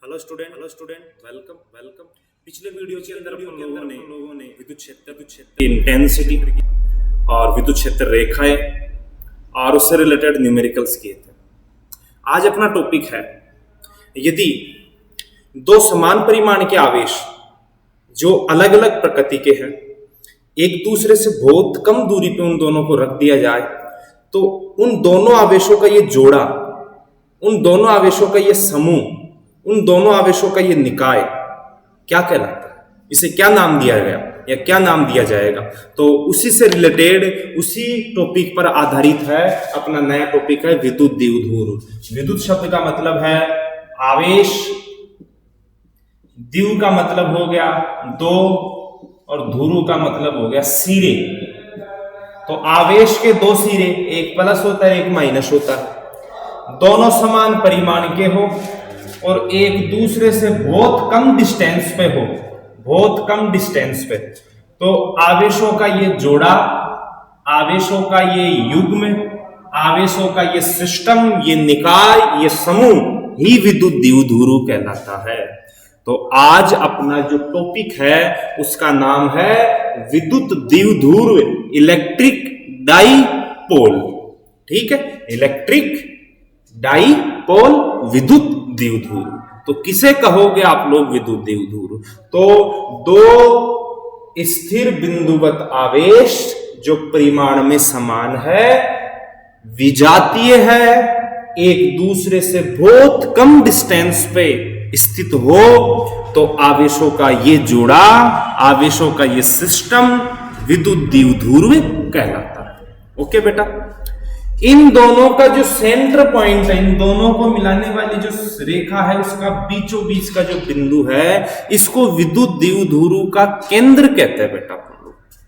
Hello student, welcome welcome. पिछले video के अंदर हम लोगों ने विद्युत क्षेत्र इंटेंसिटी और विद्युत क्षेत्र रेखाएं और उससे रिलेटेड न्यूमेरिकल्स किए थे। आज अपना टॉपिक है, यदि दो समान परिमाण के आवेश जो अलग अलग प्रकृति के हैं एक दूसरे से बहुत कम दूरी पे उन दोनों को रख दिया जाए तो उन दोनों आवेशों का ये जोड़ा, उन दोनों आवेशों का ये समूह, उन दोनों आवेशों का ये निकाय क्या कहलाता है, इसे क्या नाम दिया गया या क्या नाम दिया जाएगा। तो उसी से रिलेटेड, उसी टॉपिक पर आधारित है अपना नया टॉपिक है विद्युत द्विध्रुव। विद्युत शब्द का मतलब है आवेश, द्विव का मतलब हो गया दो और ध्रुव का मतलब हो गया सिरे। तो आवेश के दो सिरे, एक प्लस होता है एक माइनस होता है, दोनों समान परिमाण के हो और एक दूसरे से बहुत कम डिस्टेंस पे हो, बहुत कम डिस्टेंस पे, तो आवेशों का ये जोड़ा, आवेशों का ये युग्म, आवेशों का ये सिस्टम, ये निकाय, ये समूह ही विद्युत द्विध्रुव कहलाता है। तो आज अपना जो टॉपिक है उसका नाम है विद्युत द्विध्रुव, इलेक्ट्रिक डाइपोल। ठीक है, इलेक्ट्रिक डाइपोल विद्युत द्विध्रुव। तो किसे कहोगे आप लोग विद्युत द्विध्रुव? तो दो स्थिर बिंदुवत आवेश जो परिमाण में समान है, विजातीय है, एक दूसरे से बहुत कम डिस्टेंस पे स्थित हो, तो आवेशों का ये जोड़ा, आवेशों का ये सिस्टम विद्युत द्विध्रुव कहलाता है। ओके बेटा, इन दोनों का जो सेंटर पॉइंट है, इन दोनों को मिलाने वाली जो रेखा है उसका बीचों बीच का जो बिंदु है, इसको विद्युत द्विध्रुव का केंद्र कहते हैं बेटा।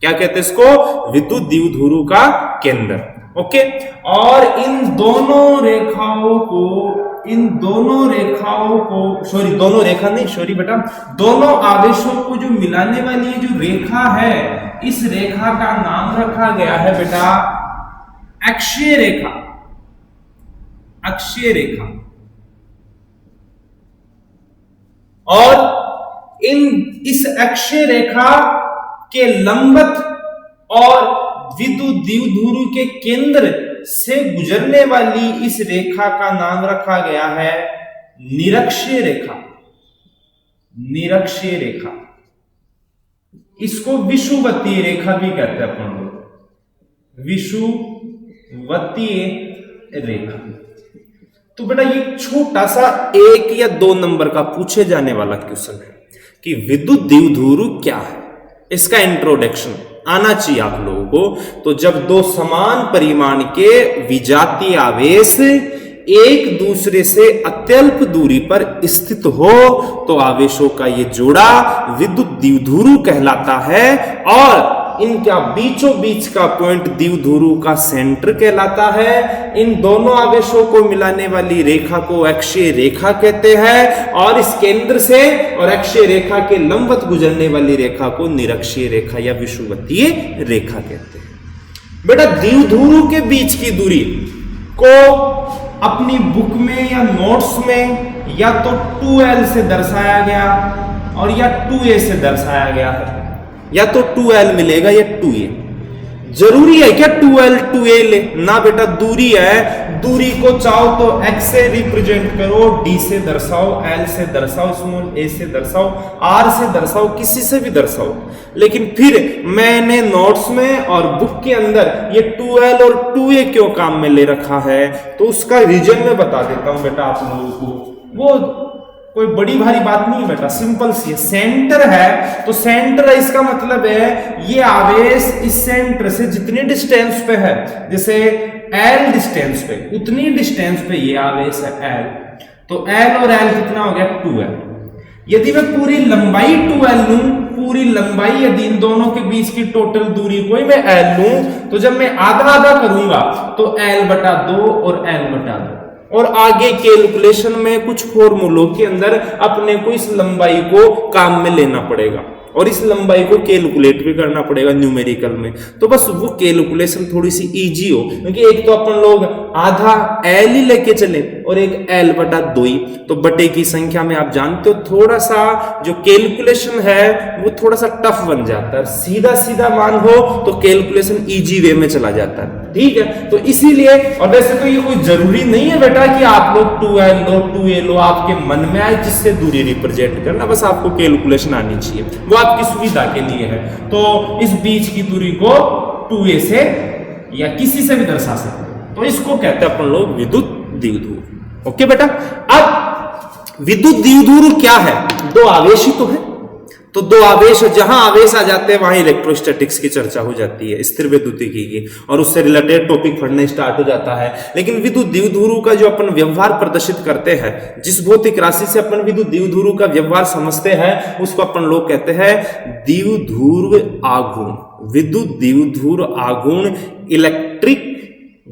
क्या कहते हैं इसको? विद्युत द्विध्रुव का केंद्र। ओके, और इन दोनों रेखाओं को दोनों आवेशों को जो मिलाने वाली जो रेखा है, इस रेखा का नाम रखा गया है बेटा अक्षीय रेखा। अक्षीय रेखा। और इस अक्षीय रेखा के लंबवत और विद्युत द्विध्रुव के केंद्र से गुजरने वाली इस रेखा का नाम रखा गया है निरक्षीय रेखा। निरक्षीय रेखा, इसको विषुवतीय रेखा भी कहते हैं अपन लोग, विषुवतीय रेखा। तो बेटा ये छोटा सा 1 या 2 नंबर का पूछे जाने वाला क्वेश्चन है कि विद्युत द्विध्रुव क्या है, इसका इंट्रोडक्शन आना चाहिए आप लोगों को। तो जब दो समान परिमाण के विजातीय आवेश एक दूसरे से अत्यल्प दूरी पर स्थित हो तो आवेशों का ये जोड़ा विद्युत द्विध्रुव कहलाता है, और इनका बीचों बीच का पॉइंट द्विध्रुव का सेंटर कहलाता है। इन दोनों आवेशों को मिलाने वाली रेखा को अक्षीय रेखा कहते हैं, और इस केंद्र से और अक्षीय रेखा के लंबवत गुजरने वाली रेखा को निरक्षीय रेखा या विषुवतीय रेखा कहते हैं। बेटा द्विध्रुव के बीच की दूरी को अपनी बुक में या नोट्स में या तो 2L से दर्शाया गया और या 2A से दर्शाया गया है, या तो 2L मिलेगा या 2A। जरूरी है क्या 2L 2A ले? ना बेटा, दूरी है, दूरी को चाहो तो x से रिप्रेजेंट करो, d से दर्शाओ, l से दर्शाओ, स्मॉल a से दर्शाओ, r से दर्शाओ, किसी से भी दर्शाओ। लेकिन फिर मैंने नोट्स में और बुक के अंदर ये 2L और 2A क्यों काम में ले रखा है, तो उसका रीजन मैं बता देता हूं बेटा आप लोगों को। वो कोई बड़ी भारी बात नहीं है बेटा, सिंपल सी है। सेंटर है तो सेंटर है, इसका मतलब है ये आवेश इस सेंटर से जितनी डिस्टेंस पे है, जैसे L डिस्टेंस पे, उतनी डिस्टेंस पे ये आवेश है L, तो L और L कितना हो गया 2L। यदि मैं पूरी लंबाई 2L लूं, पूरी लंबाई यदि इन दोनों के बीच की टोटल दूरी को ही मैं L लूं, तो जब मैं आधा आधा करूंगा तो L/2 और L/2, और आगे कैलकुलेशन में कुछ फॉर्मूलों के अंदर अपने को इस लंबाई को काम में लेना पड़ेगा। और इस लंबाई को कैलकुलेट भी करना पड़ेगा न्यूमेरिकल में, तो बस वो कैलकुलेशन थोड़ी सी इजी हो, क्योंकि एक तो अपन लोग आधा एल ही लेके चले और एक एल बटा 2 ही, तो बटे की संख्या में आप जानते हो थोड़ा सा जो कैलकुलेशन है वो थोड़ा सा टफ बन जाता है। सीधा सीधा मान हो तो कैलकुलेशन इजी वे में चला जाता है, ठीक है। तो इसीलिए, और वैसे तो ये कोई जरूरी नहीं है बेटा कि आप लोग 2l लो 2a लो, आपके मन में आए जिससे दूरी रिप्रेजेंट करना, बस आपको कैलकुलेशन आनी चाहिए, वो आपकी सुविधा के लिए है। तो इस बीच की दूरी को 2a से या किसी से भी दर्शा सकते हैं, तो इसको कहते हैं अपन लोग विद्युत द्विध्रुव। ओके बेटा, अब विद्युत द्विध्रुव क्या है? दो आवेश ही तो है, तो दो आवेश, जहां आवेश आ जाते हैं वहां इलेक्ट्रोस्टैटिक्स की चर्चा हो जाती है, स्थिर विद्युतिकी की, और उससे रिलेटेड टॉपिक पढ़ने स्टार्ट हो जाता है। लेकिन विद्युत द्विध्रुव का जो अपन व्यवहार प्रदर्शित करते हैं, जिस भौतिक राशि से अपन विद्युत द्विध्रुव का व्यवहार समझते हैं, उसको अपन लोग कहते हैं द्विध्रुव आघूर्ण। विद्युत द्विध्रुव आघूर्ण, इलेक्ट्रिक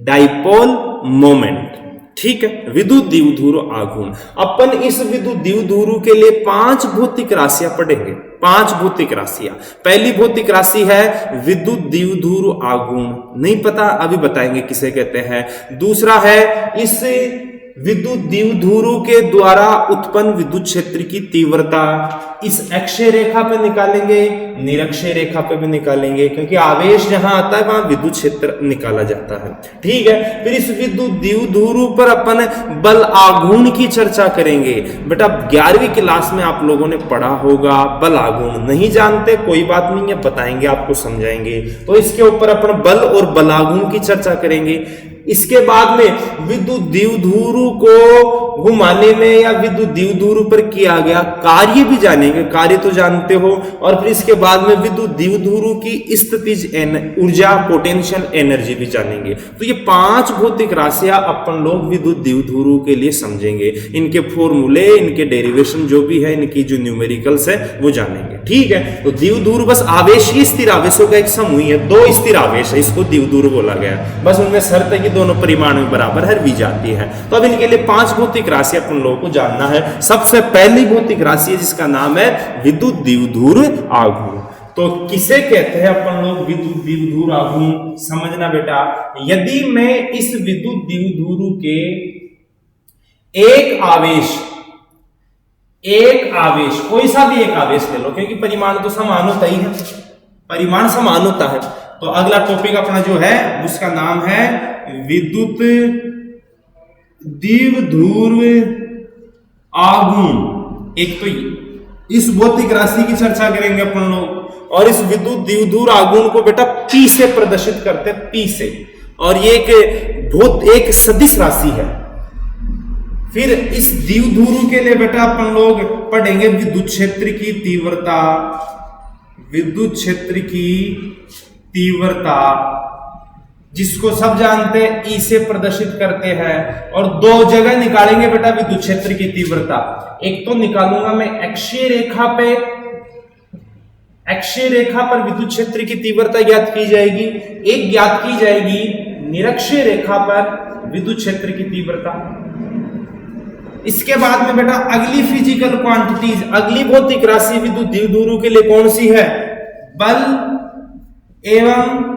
डाइपोल मोमेंट, ठीक है, विद्युत द्विध्रुव आघूर्ण। अपन इस विद्युत द्विध्रुव के लिए 5 भौतिक राशियां पढ़ेंगे, 5 भौतिक राशियां। पहली भौतिक राशि है विद्युत द्विध्रुव आघूर्ण, नहीं पता, अभी बताएंगे किसे कहते हैं। दूसरा है इस विद्युत द्विध्रुव के द्वारा उत्पन्न विद्युत क्षेत्र की तीव्रता, इस अक्षीय रेखा पे निकालेंगे, निरक्षीय रेखा पे भी निकालेंगे, क्योंकि आवेश जहां आता है वहां विद्युत क्षेत्र निकाला जाता है, ठीक है। फिर इस विद्युत द्विध्रुव पर अपन बल आघूर्ण की चर्चा करेंगे। बेटा 11वीं क्लास में आप लोगों ने पढ़ा होगा बल आघूर्ण, नहीं जानते कोई बात नहीं है, बताएंगे आपको, समझाएंगे। तो इसके ऊपर अपन बल और बलाघूर्ण की चर्चा करेंगे। इसके बाद में विद्युत द्विध्रुव को घुमाने में या विद्युत द्विध्रुव पर किया गया कार्य भी जानेंगे, कार्य तो जानते हो। और फिर इसके बाद में विद्युत द्विध्रुव की स्थितिज ऊर्जा, पोटेंशियल एनर्जी भी जानेंगे। तो ये 5 भौतिक राशियां अपन लोग विद्युत द्विध्रुव के लिए समझेंगे, इनके फॉर्मूले, इनके डेरिवेशन जो भी है, इनकी जो न्यूमेरिकल्स है वो जानेंगे, ठीक है। तो द्विध्रुव बस आवेश ही स्थिर आवेशों का एक समूह है, 2 स्थिर आवेश है, इसको द्विध्रुव बोला गया। बस उनमें शर्त है कि दोनों परिमाण में बराबर है, वी जाती है। तो अब इनके लिए 5 भौतिक राशि अपन लोगों को जानना है। सबसे पहली भौतिक राशि है जिसका नाम है विद्युत द्विध्रुव आघूर्ण। तो किसे कहते हैं अपन लोग विद्युत द्विध्रुव आघूर्ण? समझना बेटा, यदि मैं इस विद्युत द्विध्रुव के एक आवेश कोई सा भी एक आवेश ले लो, क्योंकि परिमाण तो समान होता ही है, परिमाण समान होता है। तो अगला टॉपिक अपना जो है उसका नाम है विद्युत द्विध्रुव आघूर्ण। एक तो इस भौतिक राशि की चर्चा करेंगे अपन लोग, और इस विद्युत द्विध्रुव आघूर्ण को बेटा P से प्रदर्शित करते हैं, P से, और ये एक सदिश राशि है। फिर इस द्विध्रुव के लिए बेटा अपन लोग पढ़ेंगे विद्युत क्षेत्र की तीव्रता, विद्युत क्षेत्र की तीव्रता जिसको सब जानते हैं ई से प्रदर्शित करते हैं। और 2 जगह निकालेंगे बेटा विद्युत क्षेत्र की तीव्रता, एक तो निकालूंगा मैं अक्षीय रेखा पर विद्युत क्षेत्र की तीव्रता ज्ञात की जाएगी, एक ज्ञात की जाएगी निरक्षीय रेखा पर विद्युत क्षेत्र की तीव्रता। इसके बाद में बेटा अगली फिजिकल क्वांटिटीज, अगली भौतिक राशि विद्युत द्विध्रुव के लिए कौन सी है? बल एवं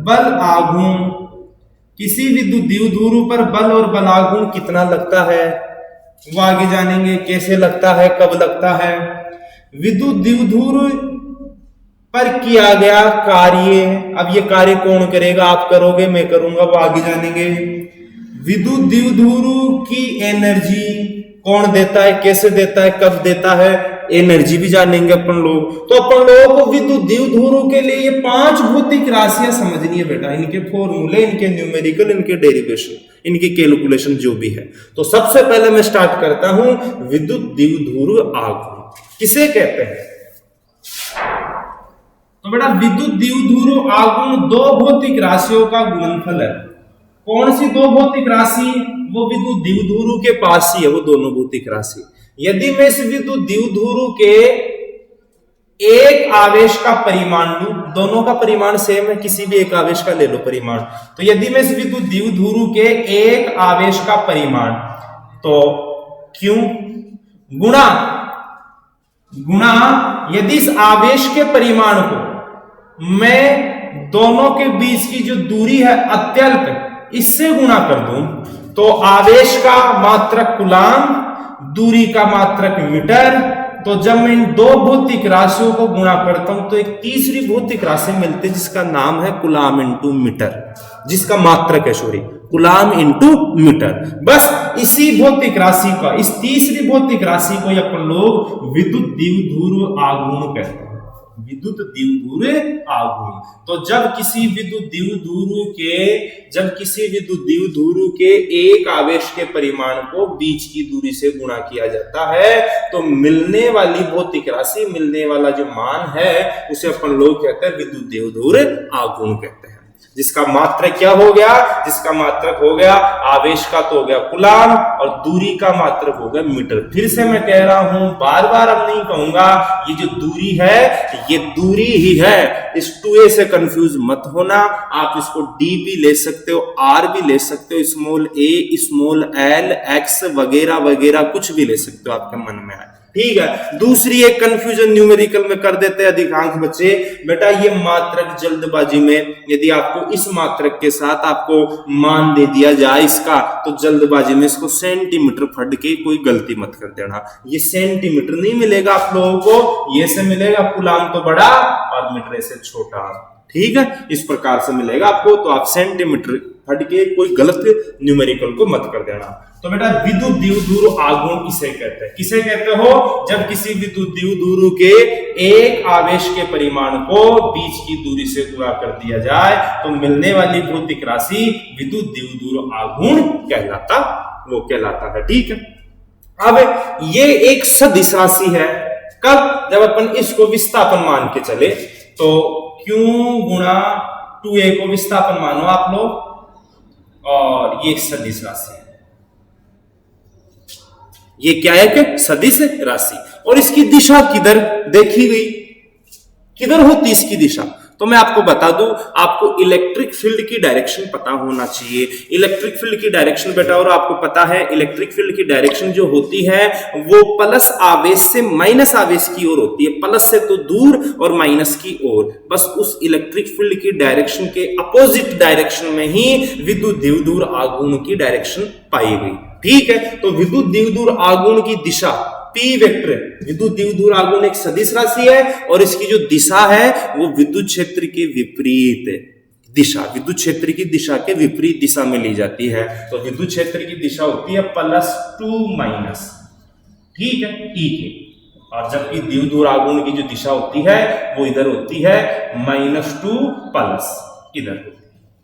बल आघूर्ण। किसी विद्युत द्विध्रुव पर बल और बलाघूर्ण कितना लगता है वो आगे जानेंगे, कैसे लगता है, कब लगता है। विद्युत द्विध्रुव पर किया गया कार्य, अब ये कार्य कौन करेगा? आप करोगे, मैं करूंगा, वो आगे जानेंगे। विद्युत द्विध्रुव की एनर्जी कौन देता है, कैसे देता है, कब देता है, एनर्जी भी जानेंगे अपन लोग। तो अपन लोगों को विद्युत द्विध्रुव के लिए ये 5 भौतिक राशियां समझनी है बेटा, इनके फॉर्मूले, इनके न्यूमेरिकल, इनके डेरिवेशन, इनकी कैलकुलेशन जो भी है। तो सबसे पहले मैं स्टार्ट करता हूं विद्युत द्विध्रुव आघूर्ण किसे कहते हैं। तो बेटा विद्युत द्विध्रुव आघूर्ण 2 भौतिक राशियों का गुणनफल है। कौन सी 2 भौतिक राशि? वो विद्युत द्विध्रुव के पास ही है वो दोनों भौतिक राशि। यदि मैं इस विद्युत द्विध्रुव के एक आवेश का परिमाण लूं, दोनों का परिमाण सेम है, किसी भी एक आवेश का ले लो परिमाण। तो यदि मैं इस विद्युत द्विध्रुव के एक आवेश का परिमाण, तो Q गुणा गुणा यदि इस आवेश के परिमाण को मैं दोनों के बीच की जो दूरी है अत्यल्प इससे गुणा कर दूं तो आवेश का मात्रक कूलाम, दूरी का मात्रक मीटर। तो जब मैं इन दो भौतिक राशियों को गुणा करता हूं तो एक तीसरी भौतिक राशि मिलती है जिसका नाम है कूलाम इंटू मीटर, जिसका मात्रक है सॉरी कूलाम इंटू मीटर। बस इसी भौतिक राशि का, इस तीसरी भौतिक राशि को अपन लोग विद्युत द्विध्रुव आघूर्ण कहते हैं। विद्युत द्विध्रुव आघूर्ण। तो जब किसी विद्युत द्विध्रुव के एक आवेश के परिमाण को बीच की दूरी से गुणा किया जाता है तो मिलने वाली भौतिक राशि, मिलने वाला जो मान है उसे अपन लोग कहते हैं विद्युत द्विध्रुव आघूर्ण कहते हैं। जिसका मात्रक क्या हो गया? जिसका मात्रक हो गया आवेश का तो हो गया कूलाम और दूरी का मात्रक हो गया मीटर। फिर से मैं कह रहा हूं, बार बार अब नहीं कहूंगा, ये जो दूरी है ये दूरी ही है। इस 2a से कंफ्यूज मत होना। आप इसको d भी ले सकते हो, r भी ले सकते हो, small a, small l, x वगैरह वगैरह कुछ भी ले सकते हो आपके मन में आए। ठीक है। दूसरी एक कंफ्यूजन न्यूमेरिकल में कर देते हैं अधिकांश बच्चे, बेटा ये मात्रक जल्दबाजी में यदि आपको इस मात्रक के साथ आपको मान दे दिया जाए इसका तो जल्दबाजी में इसको सेंटीमीटर फट के कोई गलती मत कर देना। ये सेंटीमीटर नहीं मिलेगा आप लोगों को, ये से मिलेगा कूलाम तो बड़ा और मीटर से छोटा। ठीक है, इस प्रकार से मिलेगा आपको। तो आप सेंटीमीटर फट के कोई गलत न्यूमेरिकल को मत कर देना। तो बेटा विद्युत द्विध्रुव आघूर्ण किसे कहते हैं? किसे कहते हो? जब किसी विद्युत द्विध्रुव के एक आवेश के परिमाण को बीच की दूरी से गुणा कर दिया जाए तो मिलने वाली भौतिक राशि विद्युत द्विध्रुव आघूर्ण कहलाता है। ठीक है। अब ये एक सदिश राशि है। कब? जब अपन इसको विस्थापन मान के चले तो Q गुणा 2a को विस्थापन मानो आप लोग, और ये सदिश राशि है। ये क्या है कि सदिश राशि, और इसकी दिशा किधर देखी गई, किधर होती इसकी दिशा? तो मैं आपको बता दूं, आपको इलेक्ट्रिक फील्ड की डायरेक्शन पता होना चाहिए। इलेक्ट्रिक फील्ड की डायरेक्शन बेटा, और आपको पता है इलेक्ट्रिक फील्ड की डायरेक्शन जो होती है वो प्लस आवेश से माइनस आवेश की ओर होती है। प्लस से तो दूर और माइनस की ओर। बस उस इलेक्ट्रिक फील्ड की डायरेक्शन के अपोजिट डायरेक्शन में ही विद्युत द्विध्रुव आघूर्ण की डायरेक्शन पाई गई। ठीक है। तो विद्युत द्विध्रुव आघूर्ण की दिशा P वेक्टर, विद्युत द्विध्रुव आघूर्ण एक सदिश राशि है और इसकी जो दिशा है वो विद्युत क्षेत्र के विपरीत दिशा, विद्युत क्षेत्र की दिशा के विपरीत दिशा में ली जाती है। तो विद्युत क्षेत्र की दिशा होती है +2 ठीक है E के, और जबकि द्विध्रुव आघूर्ण की जो दिशा होती है वो इधर होती है -2 इधर होती है।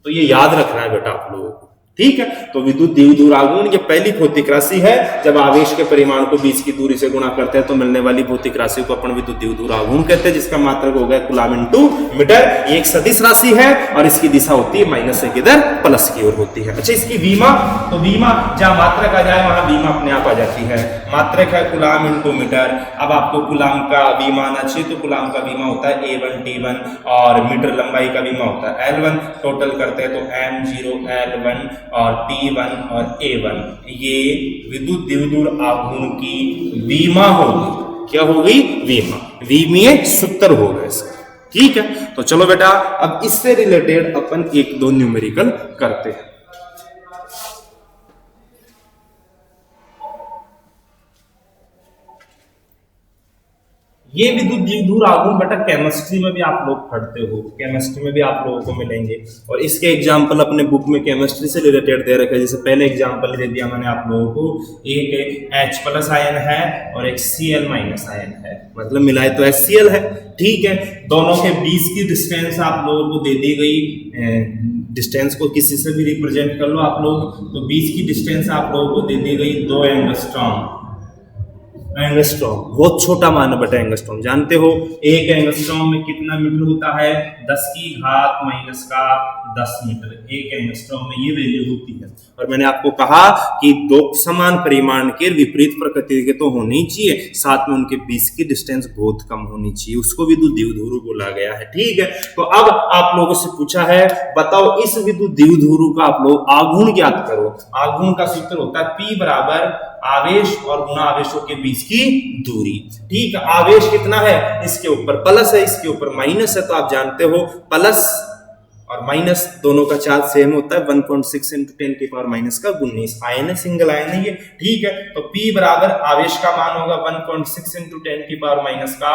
तो ये याद रखना है बेटा आप लोगों को। ठीक है। तो विद्युत द्विध्रुव आघूर्ण ये पहली भौतिक राशि है। जब आवेश के परिमाण को बीच की दूरी से गुणा करते हैं तो मिलने वाली भौतिक राशि को अपन विद्युत द्विध्रुव आघूर्ण कहते हैं, जिसका मात्रक हो गया कूलाम इंटू मीटर। ये एक सदिश राशि है और इसकी दिशा होती है माइनस से किधर, प्लस की ओर होती है। अच्छा, इसकी वीमा, तो वीमा जहां मात्रक आ जाए वहां वीमा अपने आप आ जाती है। मात्रक है कूलाम इंटू मीटर। अब आपको कूलाम का वीमा आना चाहिए, तो कूलाम का वीमा होता है A1 T1 और मीटर लंबाई का वीमा होता है L1। टोटल करते हैं तो M0 L1 और T1 और A1, ये विद्युत द्विध्रुव आघूर्ण की वीमा होगी। क्या होगी? वीमा। वीमीय सूत्र होगा इसका। ठीक है। तो चलो बेटा अब इससे रिलेटेड अपन एक दो न्यूमेरिकल करते हैं। ये विद्युत द्विध्रुव आघूर्ण बेटा केमिस्ट्री में भी आप लोग पढ़ते हो, केमिस्ट्री में भी आप लोगों को मिलेंगे। और इसके एग्जांपल अपने बुक में केमिस्ट्री से रिलेटेड दे रखे हैं। जैसे पहले एग्जांपल दे दिया मैंने आप लोगों को, एक H+ आयन है और एक Cl- आयन है, मतलब मिलाए तो HCl है। ठीक है। दोनों के बीच की डिस्टेंस आप लोगों को दे दी गई। डिस्टेंस को किसी से भी रिप्रेजेंट कर लो आप लोग, तो बीच की डिस्टेंस आप लोगों को दे दी गई 2 एंगस्ट्रॉम। एंगस्ट्रॉम बहुत छोटा मान है बेटा। एंगस्ट्रॉम जानते हो 1 एंगस्ट्रॉम में कितना मीटर होता है? 10⁻⁻10 मीटर। 1 एंगस्ट्रॉम में ये वैल्यू होती है। और मैंने आपको कहा कि दो समान परिमाण के विपरीत प्रकृति के तो होने ही चाहिए, साथ में उनके बीच की डिस्टेंस बहुत कम होनी चाहिए, उसको विद्युत द्विध्रुव बोला गया है। ठीक है। तो अब आप लोगों से पूछा है, बताओ इस विद्युत द्विध्रुव का आप लोग आघूर्ण ज्ञात करो। आघूर्ण का सूत्र होता है P बराबर आवेश और गुना आवेशों के बीच की दूरी। ठीक है, आवेश कितना है, इसके ऊपर प्लस है, इसके ऊपर माइनस है, तो आप जानते हो प्लस और माइनस दोनों का चार्ज सेम होता है, 1.6 इंटू 10 की पावर माइनस का 19। आयन है, सिंगल आयन है ये। ठीक है, तो P बराबर आवेश का मान होगा 1.6 इंटू 10 की पावर माइनस का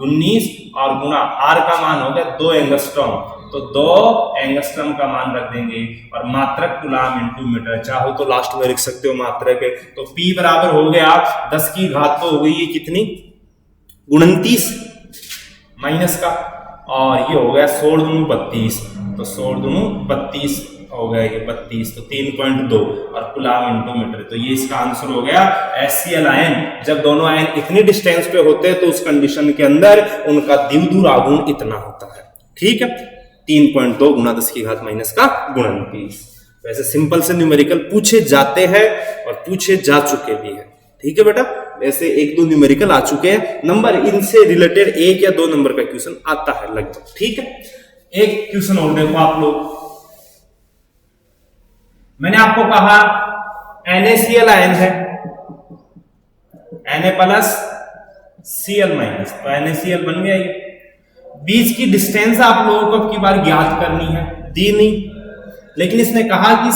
19 और गुना R का मान होगा 2 एंगस्ट्रॉम, तो 2 एंगस्ट्रॉम का मान रख देंगे और मात्रक कूलाम इंटू मीटर, चाहो तो लास्ट में लिख सकते हो मात्रक है। तो P बराबर हो गया 10 की घात तो हो गई ये कितनी 29 माइनस का, और ये हो गया 16 दूनी 32, तो 16 दूनी 32 हो गया ये 32, तो 3.2 और कूलाम इंटू मीटर, तो ये इसका आंसर हो गया। HCl आयन जब दोनों आयन इतनी डिस्टेंस पे होते हैं तो उस कंडीशन के अंदर उनका द्विध्रुव आघूर्ण इतना होता है। ठीक है, 3.2 गुना 10 की घात माइनस का 29। वैसे सिंपल से न्यूमेरिकल पूछे जाते हैं और पूछे जा चुके भी हैं। ठीक है बेटा, ऐसे 1-2 न्यूमेरिकल आ चुके हैं, नंबर इनसे रिलेटेड 1 या 2 नंबर का क्वेश्चन आता है लगभग। ठीक है, एक क्वेश्चन और देखो आप लोग, मैंने आपको कहा NaCl आयन है, Na प्लस Cl माइनस, तो NaCl बन गया ये। बीच की डिस्टेंस आप लोगों को अब की बार ज्ञात करनी है, दी नहीं, लेकिन इसने कहा कि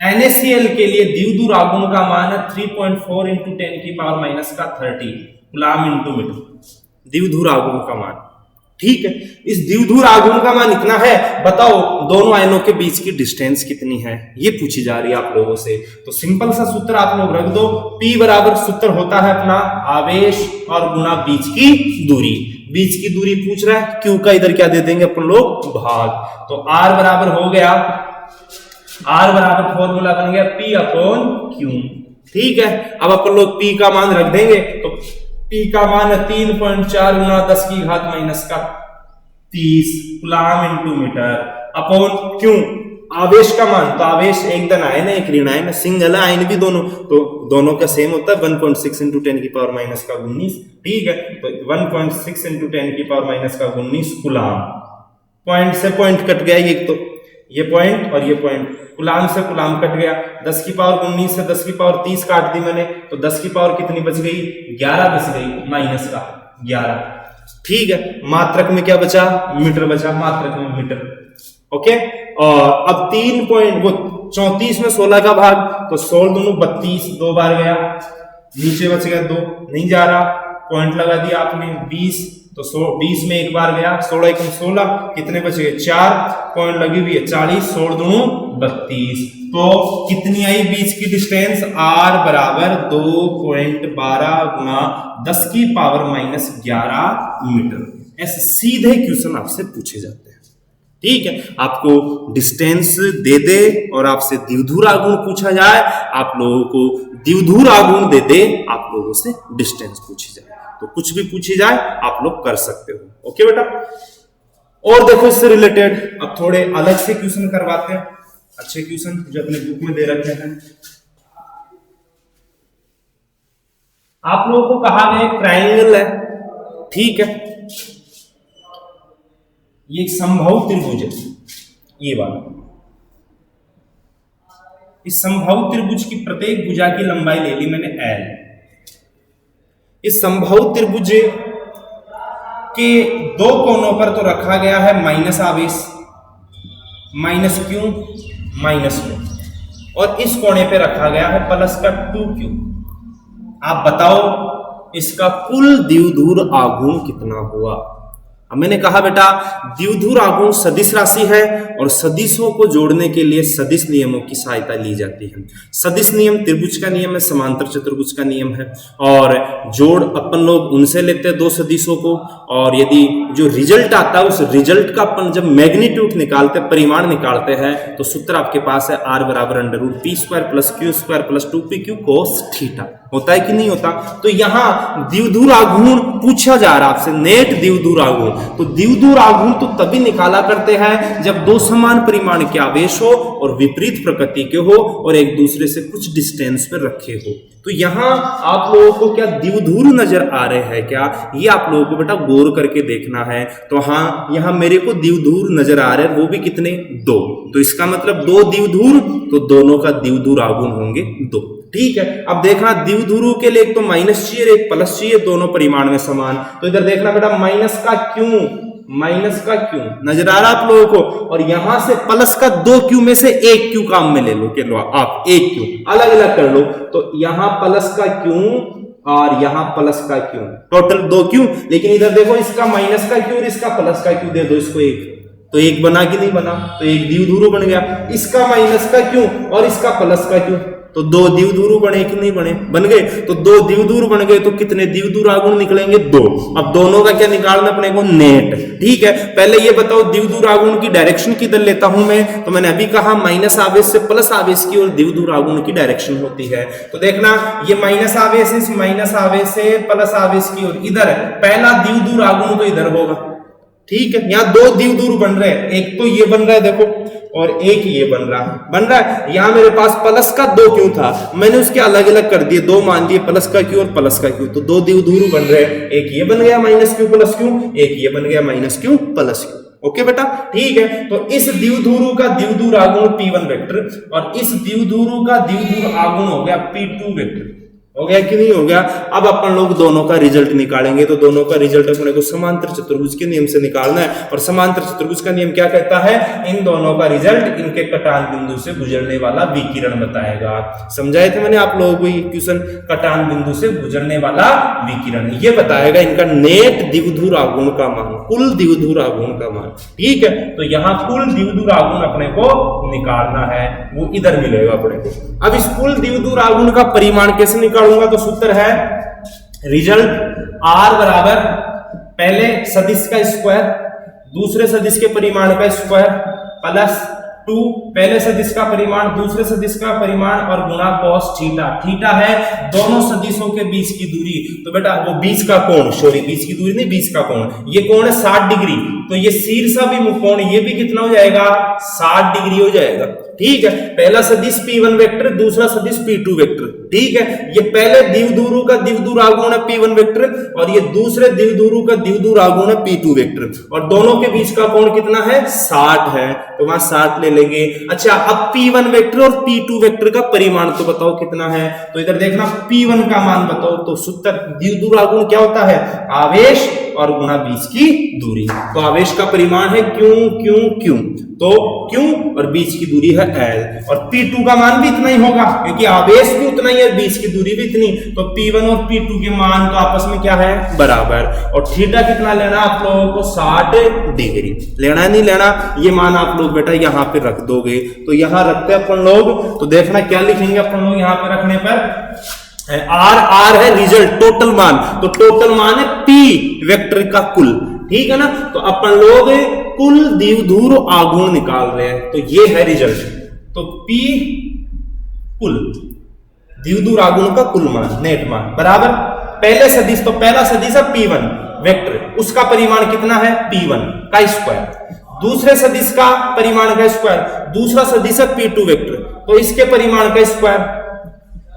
NaCl के लिए द्विध्रुव आघूर्ण का मान है 3.4 इंटू 10 की पावर माइनस का 30 कूलाम इंटू मीटर, द्विध्रुव आघूर्ण का मान। ठीक है, इस द्विध्रुव आघूर्ण का मान इतना है, बताओ दोनों आयनों के बीच की डिस्टेंस कितनी है, ये पूछी जा रही है आप लोगों से। तो सिंपल सा सूत्र आप लोग रख दो, P बराबर सूत्र होता है अपना आवेश और गुना बीच की दूरी। बीच की दूरी पूछ रहा है, Q का इधर क्या दे देंगे अपन लोग भाग, तो R बराबर हो गया, R बराबर फॉर्मूला बन गया P अपॉन Q। ठीक है, अब अपन लोग P का मान रख देंगे, तो P का मान है 3.4 गुना 10 की घात माइनस का 30 coulomb into metre upon Q आवेश का मान, तो आवेश एक धन आयन है एक ऋण आयन है, सिंगल आयन भी दोनों, तो दोनों का सेम होता है 1.6 इंटू 10 की पावर माइनस का 19। ठीक है, तो 1.6 इंटू 10 की पावर माइनस का 19 कूलाम, पॉइंट से पॉइंट कट गया, एक तो ये पॉइंट और ये पॉइंट, कूलाम से कूलाम कट गया, 10 की पावर 19 से 10 की पावर 30 काट दी मैंने, तो 10 की पावर कितनी बच गई 11 बच गई, माइनस का 11। ठीक है, मात्रक में क्या बचा, मीटर बचा, मात्रक में मीटर। ओके, और अब 3 पॉइंट वो 34 में 16 का भाग, तो 16 दूनी 32, 2 बार गया, नीचे बच गया 2, नहीं जा रहा, पॉइंट लगा दिया आपने 20, तो 20 में एक बार गया, 16 एकम 16, कितने बचे 4, पॉइंट लगी हुई है 40, 16 दूनी 32, तो कितनी आई बीच की डिस्टेंस, R बराबर 2.12 गुना 10 की पावर माइनस 11 मीटर। ऐसे सीधे क्वेश्चन आपसे पूछे जाते हैं। ठीक है, आपको डिस्टेंस दे दे और आपसे द्विध्रुव आघूर्ण पूछा जाए, आप लोगों को द्विध्रुव आघूर्ण दे दे, आप लोगों से डिस्टेंस पूछी जाए, तो कुछ भी पूछी जाए आप लोग कर सकते हो। ओके बेटा, और देखो इससे रिलेटेड अब थोड़े अलग से क्वेश्चन करवाते हैं, अच्छे क्वेश्चन जो अपने बुक में दे रखे हैं। आप लोगों को कहा गया एक ट्रायंगल है, ठीक है, ये एक समबाहु त्रिभुज है, ये वाला। इस समबाहु त्रिभुज की प्रत्येक भुजा की लंबाई ले ली मैंने L। इस समबाहु त्रिभुज के 2 कोनों पर तो रखा गया है माइनस आवेश, माइनस Q माइनस Q, और इस कोने पे रखा गया है प्लस का 2Q। आप बताओ इसका कुल द्विध्रुव आघूर्ण कितना हुआ। अब मैंने कहा बेटा द्विध्रुव आघूर्ण सदिश राशि है और सदिशों को जोड़ने के लिए सदिश नियमों की सहायता ली जाती है। सदिश नियम त्रिभुज का नियम है, समांतर चतुर्भुज का नियम है, और जोड़ अपन लोग उनसे लेते हैं 2 सदिशों को, और यदि जो रिजल्ट आता है उस रिजल्ट का अपन जब मैग्नीट्यूड निकालते हैं, परिमाण निकालते हैं, तो सूत्र आपके पास है R बराबर √p² plus q² plus 2pq cos theta. होता है कि नहीं होता। तो यहां द्विध्रुव आघूर्ण पूछा जा रहा है आपसे, नेट द्विध्रुव आघूर्ण। तो द्विध्रुव आघूर्ण तो तभी निकाला करते हैं जब 2 समान परिमाण के आवेश हो और विपरीत प्रकृति के हो और एक दूसरे से कुछ डिस्टेंस पर रखे हो। तो यहां आप लोगों को क्या द्विध्रुव नजर आ रहे हैं क्या, ये आप लोगों को बेटा गौर करके देखना है। तो हाँ, यहां मेरे को द्विध्रुव नजर आ रहे हैं, वो भी कितने 2। तो इसका मतलब 2 द्विध्रुव, तो दोनों का द्विध्रुव आघूर्ण होंगे 2। ठीक है। अब देखना द्विध्रुव के लिए एक तो माइनस चाहिए एक प्लस चाहिए, दोनों परिमाण में समान। तो इधर देखना बेटा माइनस का क्यों नजर आ रहा आप लोगों को, और यहां से प्लस का 2 क्यू में से 1 क्यू काम में ले लो, के लो आप 1 क्यू अलग अलग कर लो। तो यहां प्लस का क्यू और यहां प्लस का क्यू, टोटल 2 क्यू। लेकिन इधर देखो इसका माइनस का क्यू और इसका प्लस का क्यू दे दो इसको 1, तो 1 बना कि नहीं बना, तो एक द्विध्रुव बन गया। इसका माइनस का क्यू और इसका प्लस का क्यू, तो 2 द्विध्रुव बने कि नहीं बने, बन गए। तो 2 द्विध्रुव बन गए तो कितने द्विध्रुव आघूर्ण निकलेंगे 2। अब दोनों का क्या निकालना अपने को, नेट। ठीक है, पहले ये बताओ द्विध्रुव आघूर्ण की डायरेक्शन किधर लेता हूं मैं, तो मैंने अभी कहा माइनस आवेश से प्लस आवेश की ओर द्विध्रुव आघूर्ण की डायरेक्शन होती है। तो देखना ये माइनस आवेश इस माइनस आवेश से प्लस आवेश की ओर, इधर पहला द्विध्रुव आघूर्ण तो इधर होगा। ठीक है, यहाँ 2 द्विध्रुव बन रहे हैं, एक तो ये बन रहा है देखो, और एक ये बन रहा है। यहां मेरे पास प्लस का 2 क्यू था, मैंने उसके अलग अलग कर दिए, 2 मान दिए, प्लस का क्यू और प्लस का क्यू, तो 2 द्विध्रुव बन रहे हैं। एक ये बन गया माइनस क्यू प्लस क्यू, एक ये बन गया minus Q plus Q. Okay बेटा, ठीक है। तो इस द्विध्रुव का द्विध्रुव आघूर्ण P1 वेक्टर और इस द्विध्रुव का द्विध्रुव आघूर्ण हो गया P2 वेक्टर। हो गया कि नहीं हो गया। अब अपन लोग दोनों का रिजल्ट निकालेंगे, तो दोनों का रिजल्ट अपने को समांतर चतुर्भुज के नियम से निकालना है। और समांतर चतुर्भुज का नियम क्या कहता है, इन दोनों का रिजल्ट इनके कटान बिंदु से गुजरने वाला विकिरण बताएगा। समझाए थे मैंने आप लोगों को ये क्वेश्चन, कटान बिंदु से गुजरने वाला विकिरण ये बताएगा इनका नेट द्विध्रुव आघूर्ण का मान, कुल द्विध्रुव आघूर्ण का मान। ठीक है, तो यहाँ कुल द्विध्रुव आघूर्ण अपने को निकालना है, वो इधर मिलेगा अपने को। अब इस कुल द्विध्रुव आघूर्ण का परिमाण कैसे निकालूंगा, तो सूत्र है रिजल्ट R बराबर पहले सदिश का स्क्वायर दूसरे सदिश के परिमाण का स्क्वायर प्लस 2 पहले सदिश का परिमाण दूसरे सदिश का परिमाण और गुणा cos थीटा। थीटा है दोनों सदिशों के बीच की दूरी, तो बेटा वो बीच का कोण, सॉरी बीच की दूरी नहीं, बीच का कोण, ये कोण है 60 डिग्री, तो ये शीर्षाभिमुख कोण ये भी कितना हो जाएगा 60 डिग्री हो जाएगा। ठीक है, पहला सदिश P1 वेक्टर दूसरा सदिश P2 वेक्टर। ठीक है, ये पहले द्विध्रुव का द्विध्रुव आघूर्ण है P1 वेक्टर और ये दूसरे द्विध्रुव का द्विध्रुव आघूर्ण है P2 वेक्टर, और दोनों के बीच का कोण कितना है 60 है, तो वहां 60 ले लेंगे। अच्छा, अब P1 वेक्टर और P2 वेक्टर का परिमाण तो बताओ कितना है, तो इधर देखना P1 का मान बताओ, तो सूत्र द्विध्रुव आघूर्ण क्या होता है, आवेश और गुणा बीच की दूरी। तो आवेश का परिमाण है क्यू, तो क्यू और बीच की दूरी है L, और P2 का मान भी इतना ही होगा क्योंकि आवेश भी उतना ही है, बीच की दूरी भी इतनी, तो P1 और P2 के मान तो आपस में क्या है बराबर। और थीटा कितना लेना आप लोगों को 60 डिग्री लेना, नहीं लेना, ये मान आप लोग बेटा यहाँ पे रख दोगे। तो यहाँ रखते हैं अपन लोग, तो देखना क्या लिखेंगे अपन लोग यहाँ पे रखने पर, आर है रिजल्ट टोटल मान, तो टोटल मान है P वेक्टर का कुल। ठीक है ना, तो अपन लोग कुल द्विध्रुव आघूर्ण निकाल रहे हैं, तो ये है रिजल्ट। तो P कुल द्विध्रुव आघूर्ण का कुल मान, नेट मान बराबर पहले सदिश, तो पहला सदिश है P1 वेक्टर, उसका परिमाण कितना है P1 का स्क्वायर, दूसरे सदिश का परिमाण का स्क्वायर, दूसरा सदिश है P2 वेक्टर, तो इसके परिमाण का स्क्वायर,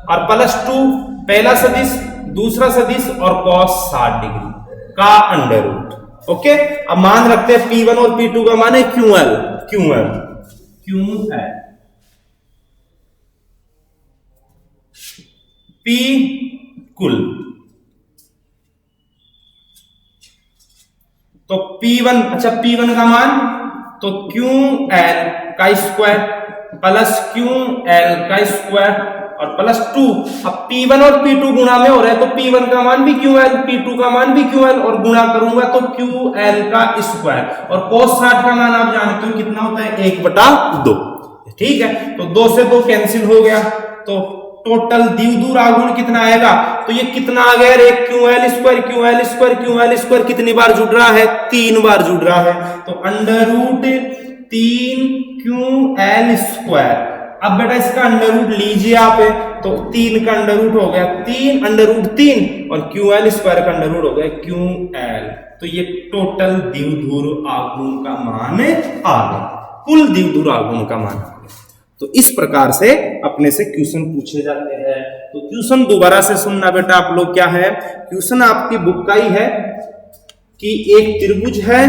और प्लस 2 पहला सदिश दूसरा सदिश और cos 60 डिग्री का अंडर रूट। ओके, अब मान रखते हैं P1 और P2 का मान है QL P कुल, तो P1, अच्छा P1 का मान तो QL का स्क्वायर प्लस QL का स्क्वायर और प्लस 2। अब P1 और P2 गुणा में हो रहा है, तो P1 का मान भी QL, P2 का मान भी QL, और गुणा करूंगा तो QL का स्क्वायर, और cos 60 का मान आप जानते हो कितना होता है 1/2। ठीक है, तो 2 से 2 कैंसिल हो गया, तो टोटल द्विध्रुव आघूर्ण कितना आएगा, तो ये कितना आ गया, एक QL स्क्वायर कितनी बार जुड़ रहा है, 3 बार जुड़ रहा है, तो अंडर रूट 3 QL स्क्वायर। अब बेटा इसका अंडर रूट लीजिए आप, तो 3 का अंडर रूट हो गया 3 अंडर रूट 3, और QL स्क्वायर का अंडर रूट हो गया QL, तो ये टोटल द्विध्रुव आघूर्ण का मान आ गया, कुल द्विध्रुव आघूर्ण का मान आ गया। तो इस प्रकार से अपने से क्वेश्चन पूछे जाते हैं। तो क्वेश्चन दोबारा से सुनना बेटा आप लोग, क्या है क्वेश्चन आपकी बुक का ही है कि एक त्रिभुज है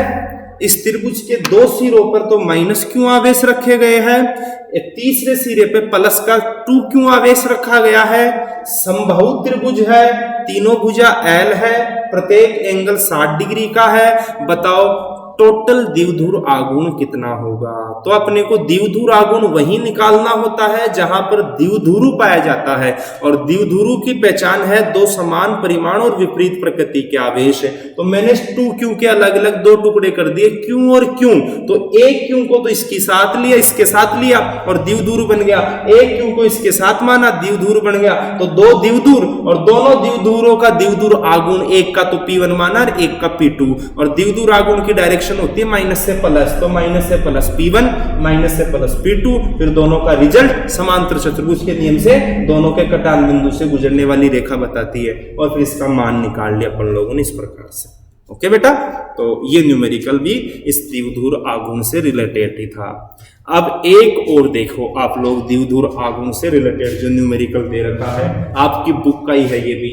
इस त्रिभुज के दो सिरों पर तो माइनस क्यों आवेश रखे गए हैं, एक तीसरे सिरे पे प्लस का 2 क्यों आवेश रखा गया है। समबाहु त्रिभुज है, तीनों भुजा L है, प्रत्येक एंगल 60 डिग्री का है। बताओ टोटल द्विध्रुव आघूर्ण कितना होगा। तो अपने को द्विध्रुव आघूर्ण वही निकालना होता है जहां पर द्विध्रुव पाया जाता है, और द्विध्रुव की पहचान है दो समान परिमाण और विपरीत प्रकृति के आवेश। तो मैंने 2 क्यू के अलग अलग दो टुकड़े कर दिए, क्यों और क्यों। तो एक क्यू को तो इसके साथ लिया, इसके साथ लिया और द्विध्रुव बन गया, एक क्यू को इसके साथ माना, द्विध्रुव बन गया। तो दो द्विध्रुव और दोनों द्विध्रुवों का द्विध्रुव आघूर्ण, एक का तो P1 माना और एक का P2, और द्विध्रुव आघूर्ण की डायरेक्शन होती है माइनस से प्लस, तो माइनस से प्लस P1 माइनस से प्लस P2, फिर दोनों का रिजल्ट समांतर चतुर्भुज के नियम से दोनों के कटान बिंदु से गुजरने वाली रेखा बताती है, और फिर इसका मान निकाल लिया अपन लोगों ने इस प्रकार से। ओके बेटा, तो ये न्यूमेरिकल भी इस द्विध्रुव आघूर्ण से रिलेटेड ही था। अब एक और देखो आप लोग, द्विध्रुव आघूर्ण से रिलेटेड जो न्यूमेरिकल दे रखा है, आपकी बुक का ही है ये भी।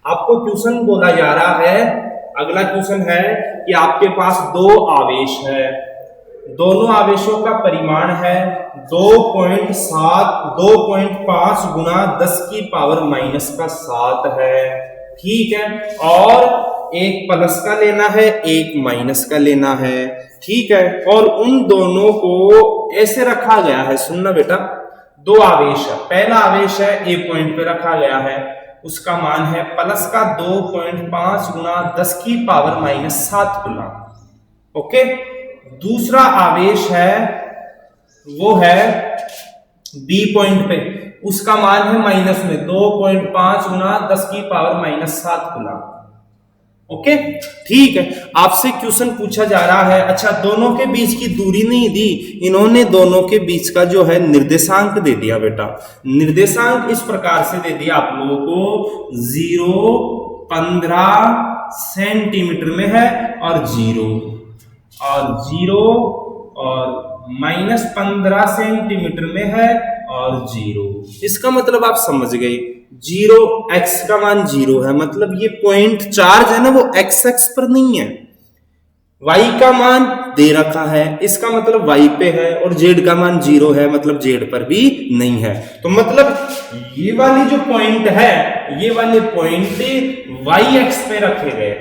आपको क्वेश्चन बोला जा रहा है, अगला क्वेश्चन है कि आपके पास दो आवेश है, दोनों आवेशों का परिमाण है 2.5 गुना 10 की पावर माइनस का 7 है, ठीक है। और एक प्लस का लेना है, एक माइनस का लेना है, ठीक है। और उन दोनों को ऐसे रखा गया है, सुनना बेटा, दो आवेश है, पहला आवेश है ए पॉइंट पे रखा गया है, उसका मान है प्लस का 2.5 गुना 10 की पावर माइनस 7 कूलम। ओके, दूसरा आवेश है वो है बी पॉइंट पे, उसका मान है माइनस में 2.5 गुना 10 की पावर माइनस 7 कूलम। ओके, ठीक है। आपसे क्वेश्चन पूछा जा रहा है, अच्छा दोनों के बीच की दूरी नहीं दी, इन्होंने दोनों के बीच का जो है निर्देशांक दे दिया बेटा। निर्देशांक इस प्रकार से दे दिया आप लोगों को, 0, 15 सेंटीमीटर में है और 0 और -15 सेंटीमीटर में है और 0। इसका मतलब आप समझ गए, 0 x का मान 0 है, मतलब ये पॉइंट चार्ज है ना वो x एक्स पर नहीं है, y का मान दे रखा है, इसका मतलब y पे है, और z का मान 0 है, मतलब z पर भी नहीं है। तो मतलब ये वाली जो पॉइंट है, ये वाले पॉइंट y एक्स पे रखे गए,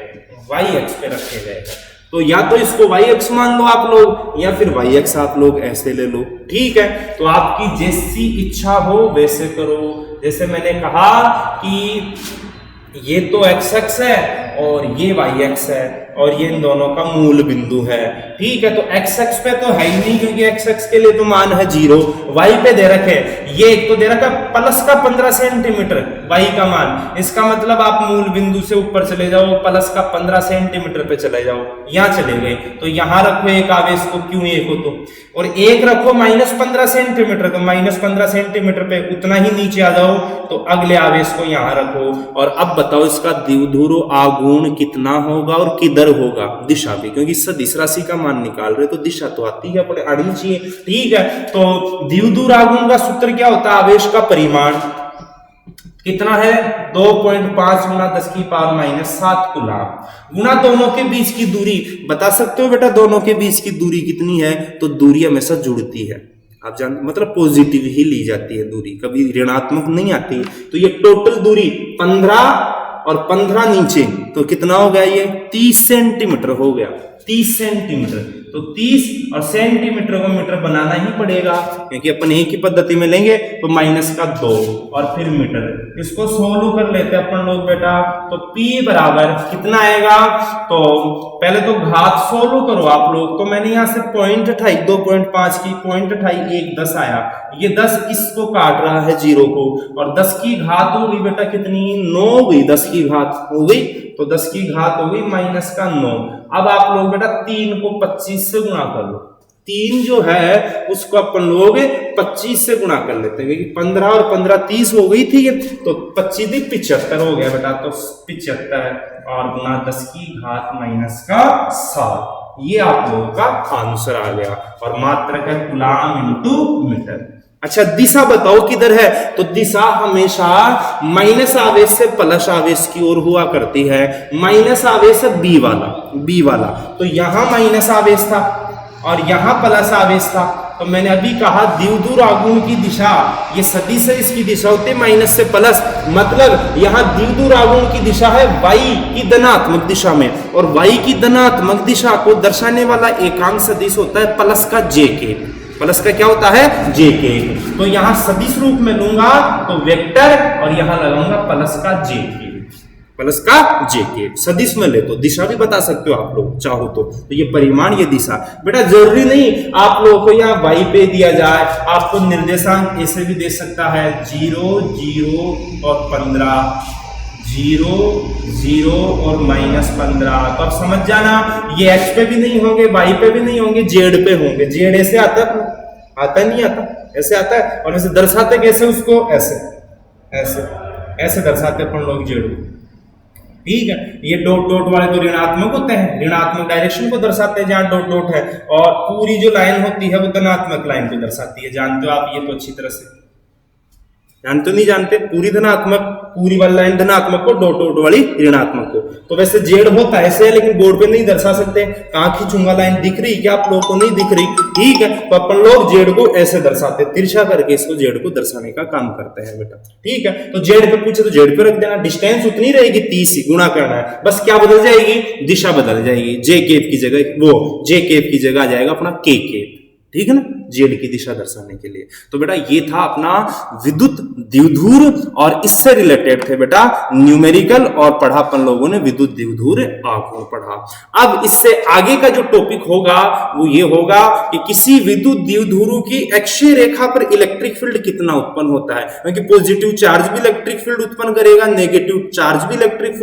तो या तो इसको y एक्स मान लो आप लोग, या फिर y एक्स आप लोग ऐसे ले लो, ठीक है। तो आपकी जैसी इच्छा हो वैसे करो। जैसे मैंने कहा कि ये तो x एक्स है और ये y एक्स है, और ये इन दोनों का मूल बिंदु है, ठीक है। तो x एक्स पे तो है ही नहीं, क्योंकि x एक्स के लिए तो मान है 0, y पे दे रखे, ये एक तो दे रखा प्लस का 15 सेंटीमीटर y का मान, इसका मतलब आप मूल बिंदु से ऊपर चले जाओ, प्लस का 15 सेंटीमीटर पे चले जाओ, यहां चले गए, तो यहां रखो एक आवेश को, क्यों एक हो तो, और एक रखो -15 सेंटीमीटर, तो -15 सेंटीमीटर पे उतना ही नीचे आ जाओ, तो अगले आवेश को यहां रखो। और अब बताओ इसका द्विध्रुव आघूर्ण कितना होगा और किधर होगा, दिशा भी, क्योंकि सदिश राशि का मान निकाल रहे तो दिशा तो आती है अपने आनी चाहिए, ठीक है। तो द्विध्रुव आघूर्ण का सूत्र क्या होता है, आवेश का परिमाण कितना है, 2.5 गुना 10 की पावर माइनस 7 कूलम, गुना दोनों के बीच की दूरी। बता सकते हो बेटा दोनों के बीच की दूरी कितनी है, तो दूरी हमेशा जुड़ती है, आप जानते, मतलब पॉजिटिव ही ली जाती है दूरी, कभी ऋणात्मक नहीं आती। तो ये टोटल दूरी 15 और 15 नीचे, तो कितना हो गया, ये 30 सेंटीमीटर हो गया, 30 सेंटीमीटर। तो 30 और सेंटीमीटर को मीटर बनाना ही पड़ेगा, क्योंकि अपन एक ही पद्धति में लेंगे, तो -2 और फिर मीटर। इसको सोल्व कर लेते हैं अपन लोग बेटा, तो P बराबर कितना आएगा, तो पहले तो घात सोल्व करो आप लोग। तो मैंने यहाँ से पॉइंट उठाई 2.5 की, पॉइंट उठाई 1 10 आया, ये 10 इसको काट रहा है 0 को, और 10 की घात हो गई बेटा कितनी, 9 हो गई, 10 की घात हो गई, तो 10 की घात हो गई -9। अब आप लोग बेटा 3 को 25 से गुणा कर लो, 3 जो है उसको अपन लोग 25 से गुणा कर लेते हैं, क्योंकि 15 और 15 30 हो गई थी, तो 25 भी 75 हो गया बेटा, तो 75 और गुना 10 की घात -7, ये आप लोगों का आंसर आ गया। और मात्रक है कूलम इनटू मीटर। अच्छा दिशा बताओ किधर है, तो दिशा हमेशा माइनस आवेश से प्लस आवेश की ओर हुआ करती है। माइनस आवेश है बी वाला, तो यहां माइनस आवेश था और यहां प्लस आवेश था। तो मैंने अभी कहा द्विध्रुव आघूर्ण की दिशा, ये सदिश है, इसकी दिशा होती है माइनस से प्लस, मतलब यहां द्विध्रुव आघूर्ण की दिशा है y की धनात्मक दिशा में, और y की धनात्मक दिशा को दर्शाने वाला एकांक सदिश होता है प्लस का j प्लस का क्या होता है j तो यहां सदिश रूप में लूंगा तो वेक्टर, और यहां लगाऊंगा प्लस का j सदिश में ले तो दिशा भी बता सकते हो आप लोग चाहो तो ये परिमाण ये दिशा। बेटा जरूरी नहीं आप लोगों को यहाँ y पे दिया जाए, आपको निर्देशांक ऐसे भी दे सकता है 0 0 और 15, 0 0 और -15। तो अब समझ जाना ये x पे भी नहीं होंगे, y पे भी नहीं होंगे, z पे होंगे। z ऐसे आता नहीं आता, ऐसे आता है, और ऐसे दर्शाते कैसे उसको, ऐसे दर्शाते अपन लोग z को, ठीक है। ये डॉट डॉट वाले तो ऋणात्मक होते हैं, ऋणात्मक डायरेक्शन को दर्शाते हैं जहां डॉट डॉट है, और पूरी जो लाइन होती है वो धनात्मक लाइन को दर्शाती है। जानते हो आप ये तो अच्छी तरह से, जानते नहीं जानते, पूरी धनात्मक, पूरी वाली लाइन धनात्मक को, डॉट डॉट वाली ऋणात्मक को। तो वैसे जेड होता है ऐसे है, लेकिन बोर्ड पे नहीं दर्शा सकते। कहां खींचूंगा लाइन, दिख रही क्या आप लोगों को, नहीं दिख रही, ठीक है। तो अपन लोग जेड को ऐसे दर्शाते, तिरछा करके इसको जेड को दर्शाने का काम करते हैं बेटा, ठीक है। तो जेड पे पूछे तो जेड पे रख देना, डिस्टेंस उतनी रहेगी 30 ही, गुणा करना है बस, क्या बदल जाएगी, दिशा बदल जाएगी, जे केप की जगह वो जे केप की जगह आ जाएगा अपना के केप, ठीक है ना, जेड की दिशा दर्शाने के लिए। तो बेटा ये था अपना विद्युत द्विध्रुव, और इससे रिलेटेड थे बेटा न्यूमेरिकल, और पढ़ा अपन लोगों ने विद्युत द्विध्रुव आघूर्ण पढ़ा। अब इससे आगे का जो टॉपिक होगा वो ये होगा कि किसी विद्युत द्विध्रुव की अक्षीय रेखा पर इलेक्ट्रिक फील्ड कितना उत्पन्न होता है, क्योंकि पॉजिटिव चार्ज भी इलेक्ट्रिक फील्ड उत्पन्न करेगा, नेगेटिव चार्ज भी इलेक्ट्रिक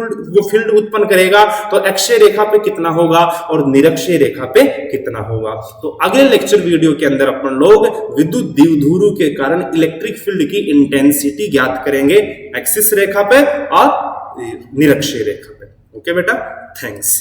फील्ड उत्पन्न करेगा, तो अक्षीय रेखा पे कितना होगा और निरक्षीय रेखा पे कितना होगा। तो अगले लेक्चर वीडियो के अंदर अपन लोग विद्युत द्विध्रुव के कारण इलेक्ट्रिक फील्ड की इंटेंसिटी ज्ञात करेंगे एक्सिस रेखा पे और निरक्षीय रेखा पे। ओके बेटा, थैंक्स।